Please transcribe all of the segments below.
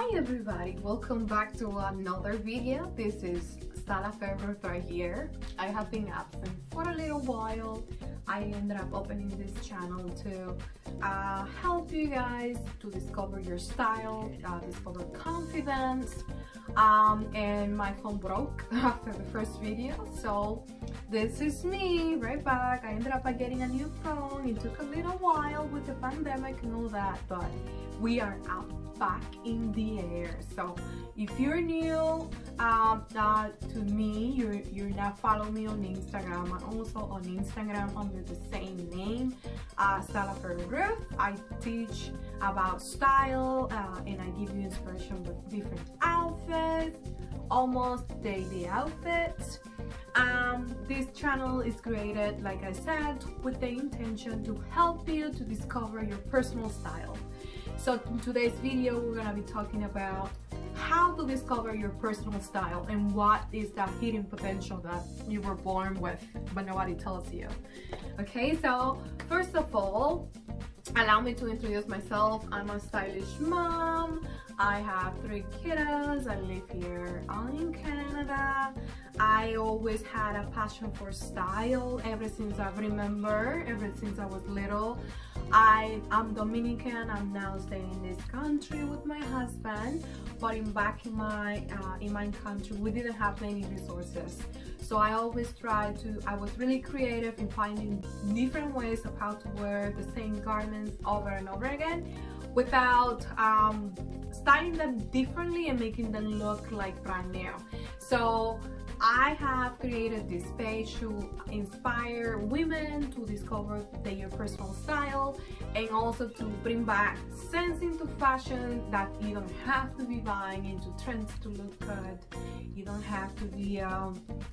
Hi everybody, welcome back to another video. This is stylist right here. I have been absent for a little while. I ended up opening this channel to help you guys to discover your style, discover confidence, and my phone broke after the first video, so this is me right back. I ended up getting a new phone. It took a little while with the pandemic and all that, but we are out back in the air. So if you're new to me, you're now following me on Instagram. I'm also on Instagram under the same name, Stylist. I teach about style and I give you inspiration with different outfits, almost daily outfits. This channel is created, like I said, with the intention to help you to discover your personal style. So in today's video, we're gonna be talking about how to discover your personal style and what is that hidden potential that you were born with, but nobody tells you. Okay, so first of all, allow me to introduce myself. I'm a stylish mom. I have 3 kiddos. I live here in Canada. I always had a passion for style ever since I remember, ever since I was little. I'm Dominican. I'm now staying in this country with my husband, but back in my country we didn't have many resources. So I always tried to, I was really creative in finding different ways of how to wear the same garments over and over again without styling them differently and making them look like brand new. So I have created this page to inspire women to discover their personal style and also to bring back sense into fashion, that you don't have to be buying into trends to look good. You don't have to be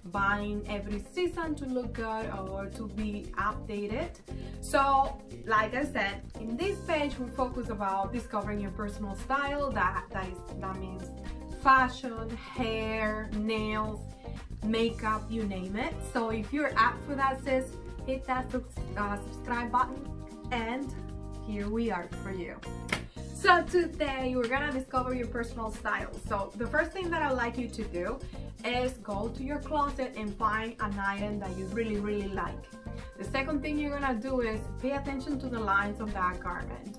buying every season to look good or to be updated. So like I said, in this page we focus about discovering your personal style. That means fashion, hair, nails, makeup, you name it. So if you're up for that, sis, hit that subscribe button, and here we are for you. So today we're gonna discover your personal style. So the first thing that I'd like you to do is go to your closet and find an item that you really like. The second thing you're gonna do is pay attention to the lines of that garment.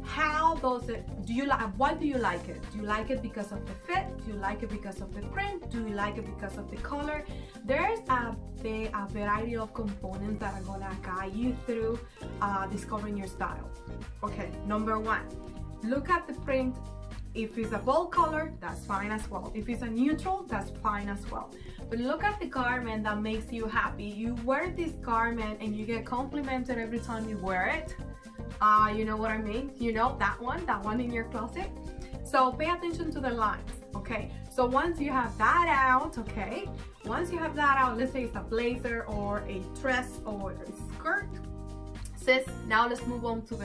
How does it, why do you like it? Do you like it because of the fit? Do you like it because of the print? Do you like it because of the color? There's a variety of components that are gonna guide you through discovering your style. Okay, number 1, look at the print. If it's a bold color, that's fine as well. If it's a neutral, that's fine as well. But look at the garment that makes you happy. You wear this garment and you get complimented every time you wear it. You know what I mean? You know that one in your closet. So pay attention to the lines. Okay, so once you have that out, let's say it's a blazer or a dress or a skirt, sis, now let's move on to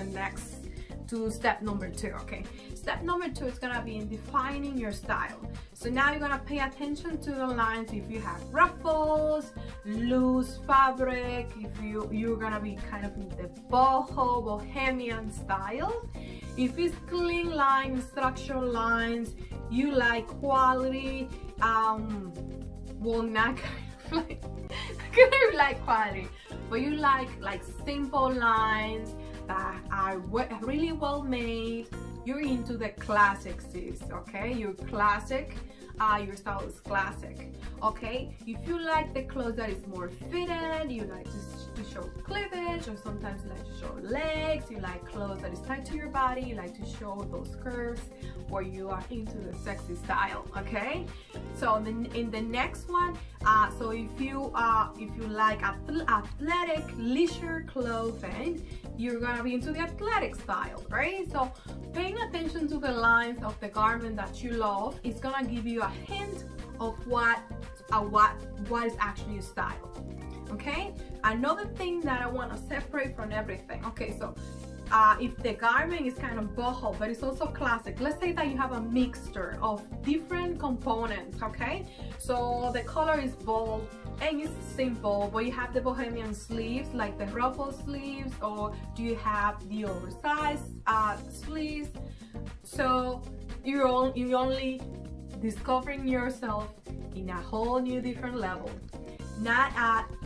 step number 2. Okay, step number 2 is gonna be in defining your style. So now you're gonna pay attention to the lines. If you have ruffles, loose fabric, if you're gonna be kind of in the boho, bohemian style. If it's clean lines, structural lines, you like quality, well, not kind of like quality, but you like simple lines that are really well made. You're into the classic, sis. Okay, you're classic. Your style is classic. Okay, if you like the clothes that is more fitted, you like to show cleavage, or sometimes you like to show legs, you like clothes that is tight to your body, you like to show those curves, or you are into the sexy style. Okay, so in the next one, so if you like athletic leisure clothing, you're gonna be into the athletic style, right? So paying attention to the lines of the garment that you love is gonna give you a hint of what is actually your style. Okay, another thing that I want to separate from everything. Okay, so if the garment is kind of boho but it's also classic, let's say that you have a mixture of different components. Okay, so the color is bold and it's simple, but you have the bohemian sleeves, like the ruffle sleeves, or do you have the oversized sleeves? So you're only discovering yourself in a whole new different level. Not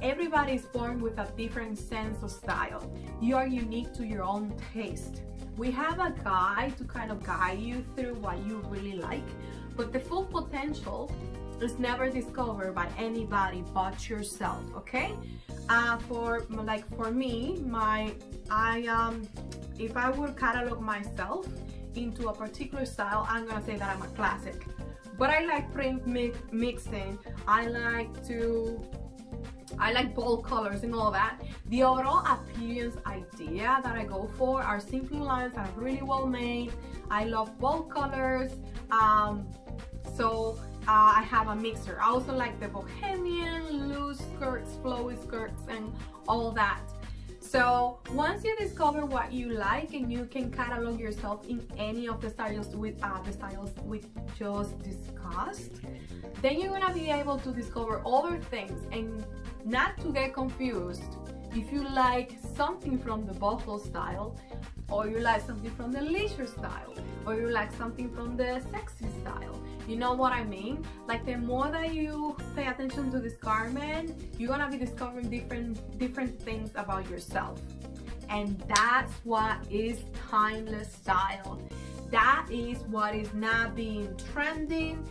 everybody is born with a different sense of style. You are unique to your own taste. We have a guide to kind of guide you through what you really like, but the full potential is never discovered by anybody but yourself. Okay? For me, if I would catalog myself into a particular style, I'm gonna say that I'm a classic. But I like print mixing. I like bold colors and all that. The overall appearance idea that I go for are simple lines that are really well made. I love bold colors. So I have a mixer. I also like the bohemian, loose skirts, flowy skirts, and all that. So once you discover what you like and you can catalog yourself in any of the styles we just discussed, then you're gonna be able to discover other things and not to get confused. If you like something from the buckle style, or you like something from the leisure style, or you like something from the sexy style, you know what I mean? Like, the more that you pay attention to this garment, you're gonna be discovering different things about yourself. And that's what is timeless style. That is what is not being trending.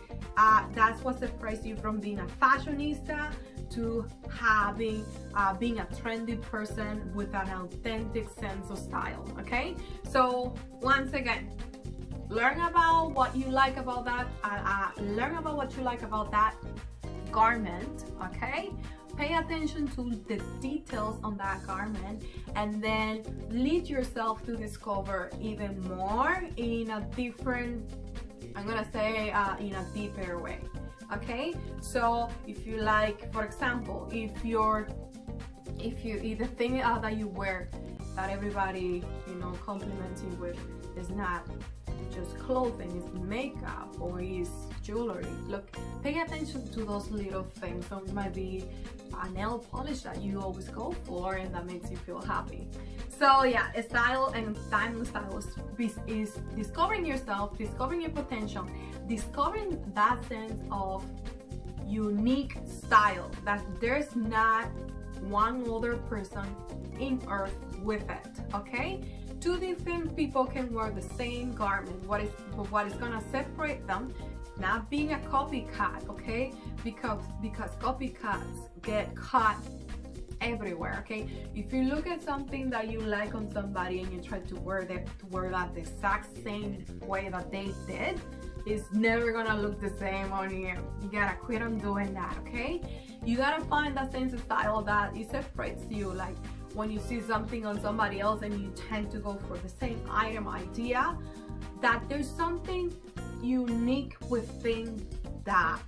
That's what separates you from being a fashionista to having being a trendy person with an authentic sense of style. Okay, so once again, learn about what you like about that. Learn about what you like about that garment. Okay, pay attention to the details on that garment, and then lead yourself to discover even more in a different, I'm gonna say, in a deeper way. Okay, so if you like, for example, if the thing that you wear that everybody, you know, compliments you with is not just clothing, it's makeup or is jewelry. Look, pay attention to those little things. So it might be a nail polish that you always go for and that makes you feel happy. So yeah, style and timeless style is discovering yourself, discovering your potential, discovering that sense of unique style that there's not one other person in earth with it. Okay, two different people can wear the same garment. What is gonna separate them? Not being a copycat. Okay, because copycats get caught everywhere. Okay, if you look at something that you like on somebody and you try to wear that the exact same way that they did, it's never gonna look the same on you. You gotta quit on doing that. Okay, you gotta find that sense of style that it separates you. Like when you see something on somebody else and you tend to go for the same item idea, that there's something unique within that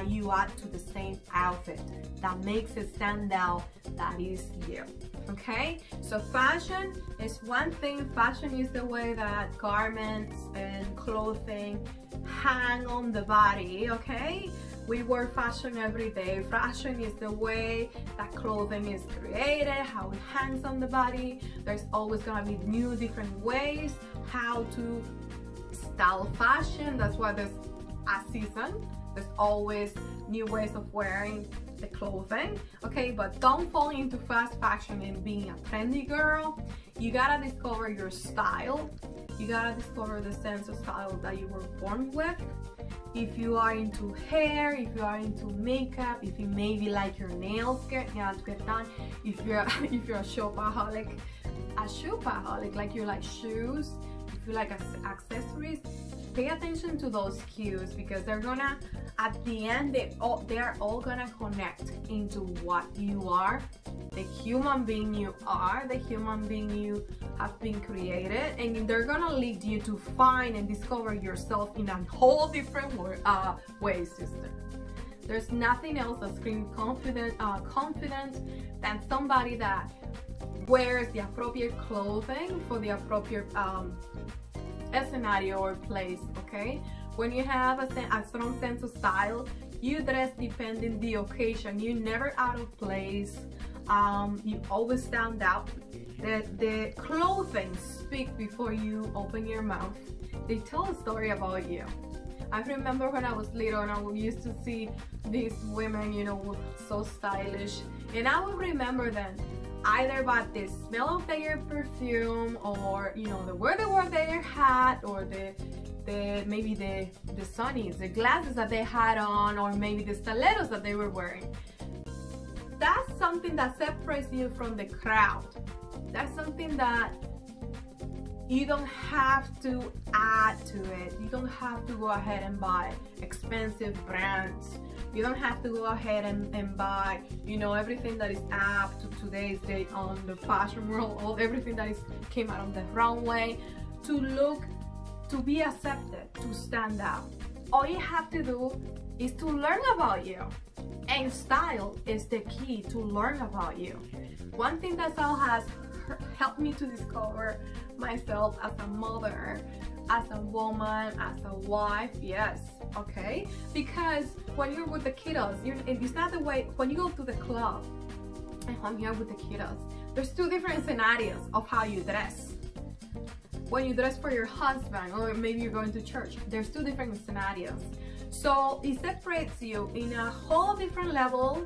you add to the same outfit that makes it stand out, that is you. Okay, so fashion is one thing. Fashion is the way that garments and clothing hang on the body. Okay, we wear fashion every day. Fashion is the way that clothing is created, how it hangs on the body. There's always gonna be new different ways how to style fashion. That's why there's a season. There's always new ways of wearing the clothing. Okay, but don't fall into fast fashion and being a trendy girl. You gotta discover your style. You gotta discover the sense of style that you were born with. If you are into hair, if you are into makeup, if you maybe like your nails get done, if you're a shopaholic, like you like shoes, if you like accessories, pay attention to those cues, because they're gonna, at the end, they are all gonna connect into what you are, the human being you are, the human being you have been created, and they're gonna lead you to find and discover yourself in a whole different way system. There's nothing else that screams confident than somebody that wears the appropriate clothing for the appropriate scenario or place. Okay, when you have a strong sense of style, you dress depending the occasion. You're never out of place. You always stand out. The clothing speak before you open your mouth. they tell a story about you. I remember when I was little and I used to see these women, you know, so stylish, and I would remember them either by the smell of their perfume, or you know, the way they wore their hat, or maybe the sunnies, the glasses that they had on, or maybe the stilettos that they were wearing. That's something that separates you from the crowd. That's something that you don't have to add to it. You don't have to go ahead and buy expensive brands. You don't have to go ahead and buy, you know, everything that is up to today's date on the fashion world, all everything that came out on the runway, to be accepted, to stand out. All you have to do is to learn about you. And style is the key to learn about you. One thing that style has helped me to discover myself as a mother, as a woman, as a wife, yes, okay? Because when you're with the kiddos, it's not the way, when you go to the club and when you're with the kiddos, there's two different scenarios of how you dress. When you dress for your husband, or maybe you're going to church, there's two different scenarios. So it separates you in a whole different level.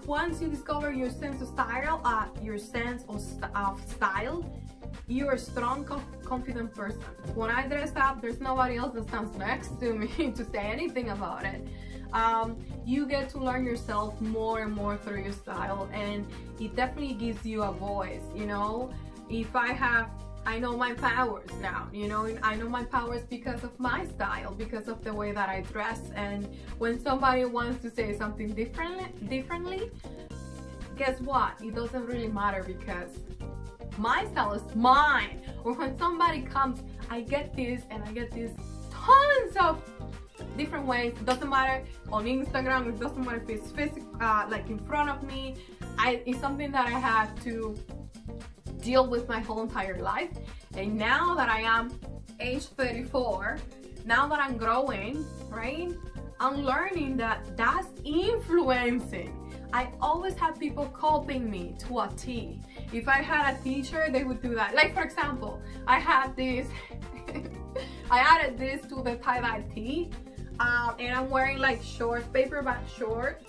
Once you discover your sense of style, you're a strong, confident person. When I dress up, there's nobody else that stands next to me to say anything about it. You get to learn yourself more and more through your style, and it definitely gives you a voice, you know. If I know my powers now, you know, I know my powers because of my style, because of the way that I dress. And when somebody wants to say something differently, guess what? It doesn't really matter, because my style is mine. Or when somebody comes, I get this, and I get this tons of different ways. It doesn't matter on Instagram, it doesn't matter if it's physical, like in front of me. It's something that I have to deal with my whole entire life. And now that I am age 34, now that I'm growing, right, I'm learning that that's influencing. I always have people copying me to a T. If I had a teacher, they would do that. Like, for example, I had this I added this to the tie-dye tee, and I'm wearing like shorts, paperback shorts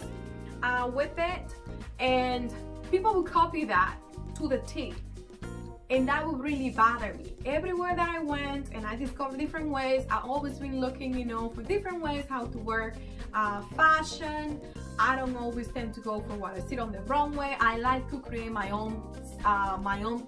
with it, and people would copy that to the T. And that would really bother me. Everywhere that I went and I discovered different ways, I've always been looking, you know, for different ways how to wear fashion. I don't always tend to go for what I see on the runway. I like to create my own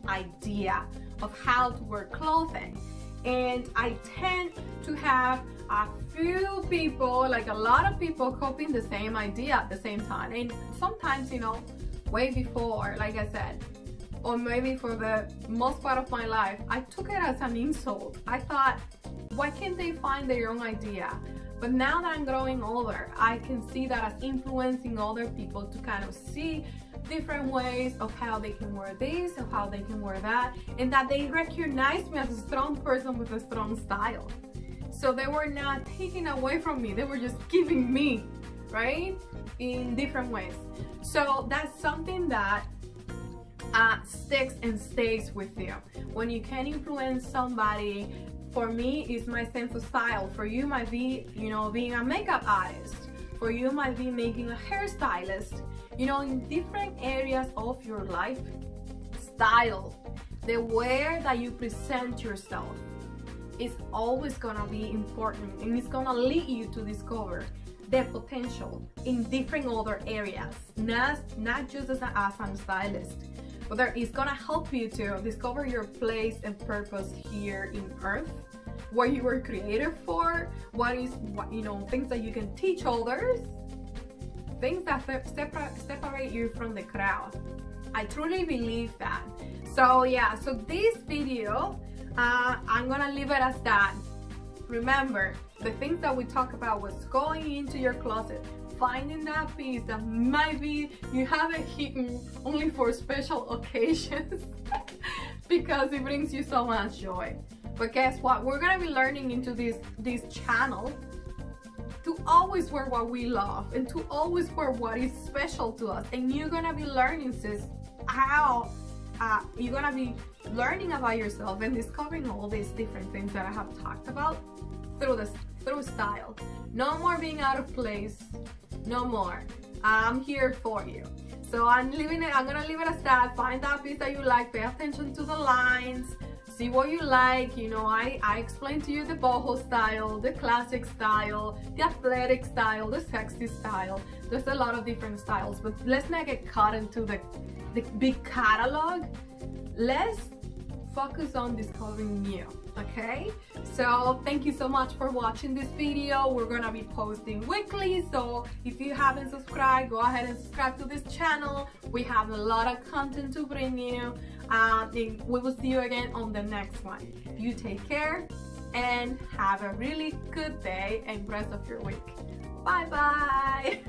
idea of how to wear clothing. And I tend to have a few people, like a lot of people, copying the same idea at the same time. And sometimes, you know, way before, like I said, or maybe for the most part of my life, I took it as an insult. I thought, why can't they find their own idea? But now that I'm growing older, I can see that as influencing other people to kind of see different ways of how they can wear this, of how they can wear that, and that they recognize me as a strong person with a strong style. So they were not taking away from me, they were just giving me, right, in different ways. So that's something that sticks and stays with you. When you can influence somebody, for me, it's my sense of style. For you might be, you know, being a makeup artist. For you might be making a hairstylist. You know, in different areas of your life, style, the way that you present yourself, is always gonna be important, and it's gonna lead you to discover the potential in different other areas, not just as a stylist, but it's gonna help you to discover your place and purpose here in Earth, what you were created for, what you know, things that you can teach others, things that separate you from the crowd. I truly believe that. So yeah, so this video, I'm gonna leave it as that. Remember, the things that we talk about was going into your closet, finding that piece that might be you have it hidden only for special occasions because it brings you so much joy. But guess what? We're gonna be learning into this channel to always wear what we love and to always wear what is special to us. And you're gonna be learning, sis, how you're gonna be learning about yourself and discovering all these different things that I have talked about through style. No more being out of place, no more. I'm here for you. So I'm gonna leave it as that. Find that piece that you like, pay attention to the lines, see what you like. You know, I explained to you the boho style, the classic style, the athletic style, the sexy style. There's a lot of different styles, but let's not get caught into the big catalog. Let's focus on discovering new, okay? So thank you so much for watching this video. We're gonna be posting weekly, so if you haven't subscribed, go ahead and subscribe to this channel. We have a lot of content to bring you, and we will see you again on the next one. You take care and have a really good day and rest of your week. Bye bye.